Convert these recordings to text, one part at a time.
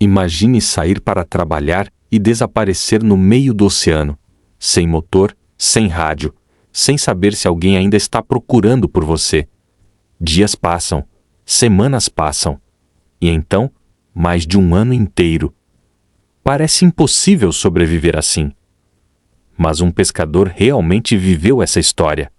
Imagine sair para trabalhar e desaparecer no meio do oceano, sem motor, sem rádio, sem saber se alguém ainda está procurando por você. Dias passam, semanas passam, e então, mais de um ano inteiro. Parece impossível sobreviver assim. Mas um pescador realmente viveu essa história.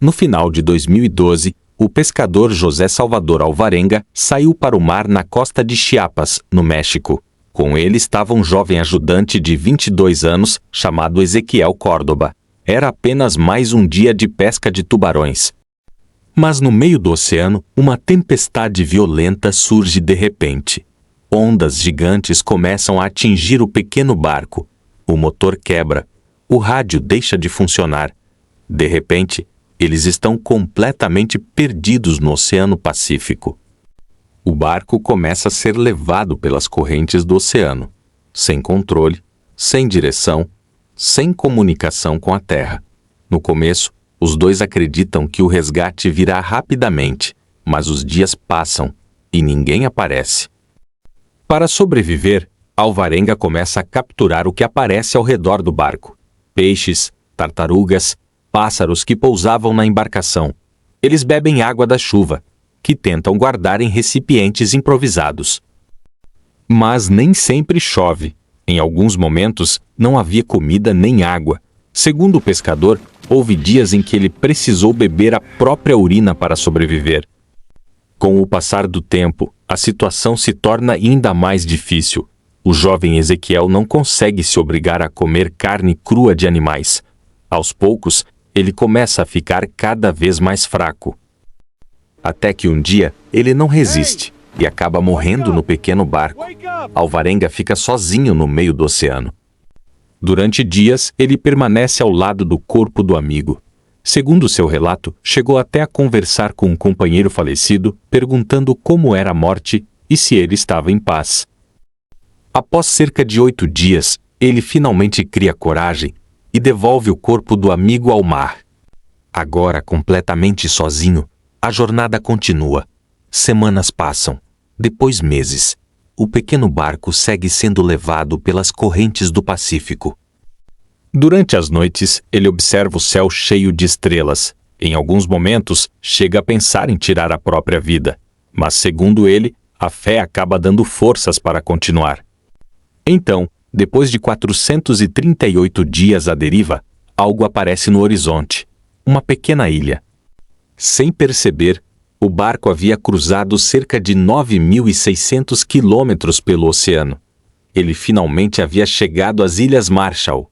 No final de 2012, o pescador José Salvador Alvarenga saiu para o mar na costa de Chiapas, no México. Com ele estava um jovem ajudante de 22 anos, chamado Ezequiel Córdoba. Era apenas mais um dia de pesca de tubarões. Mas no meio do oceano, uma tempestade violenta surge de repente. Ondas gigantes começam a atingir o pequeno barco. O motor quebra. O rádio deixa de funcionar. De repente, eles estão completamente perdidos no Oceano Pacífico. O barco começa a ser levado pelas correntes do oceano, sem controle, sem direção, sem comunicação com a terra. No começo, os dois acreditam que o resgate virá rapidamente, mas os dias passam e ninguém aparece. Para sobreviver, Alvarenga começa a capturar o que aparece ao redor do barco: peixes, tartarugas, pássaros que pousavam na embarcação. Eles bebem água da chuva, que tentam guardar em recipientes improvisados. Mas nem sempre chove. Em alguns momentos, não havia comida nem água. Segundo o pescador, houve dias em que ele precisou beber a própria urina para sobreviver. Com o passar do tempo, a situação se torna ainda mais difícil. O jovem Ezequiel não consegue se obrigar a comer carne crua de animais. Aos poucos, ele começa a ficar cada vez mais fraco. Até que um dia, ele não resiste e acaba morrendo no pequeno barco. Alvarenga fica sozinho no meio do oceano. Durante dias, ele permanece ao lado do corpo do amigo. Segundo seu relato, chegou até a conversar com um companheiro falecido, perguntando como era a morte e se ele estava em paz. Após cerca de 8 dias, ele finalmente cria coragem e devolve o corpo do amigo ao mar. Agora completamente sozinho, a jornada continua. Semanas passam, depois meses. O pequeno barco segue sendo levado pelas correntes do Pacífico. Durante as noites, ele observa o céu cheio de estrelas. Em alguns momentos, chega a pensar em tirar a própria vida. Mas, segundo ele, a fé acaba dando forças para continuar. Então, depois de 438 dias à deriva, algo aparece no horizonte. Uma pequena ilha. Sem perceber, o barco havia cruzado cerca de 9.600 quilômetros pelo oceano. Ele finalmente havia chegado às Ilhas Marshall.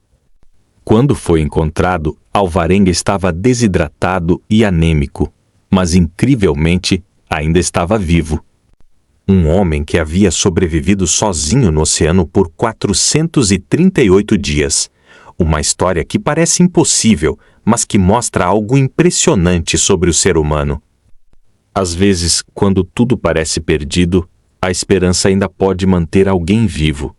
Quando foi encontrado, Alvarenga estava desidratado e anêmico, mas incrivelmente ainda estava vivo. Um homem que havia sobrevivido sozinho no oceano por 438 dias. Uma história que parece impossível, mas que mostra algo impressionante sobre o ser humano. Às vezes, quando tudo parece perdido, a esperança ainda pode manter alguém vivo.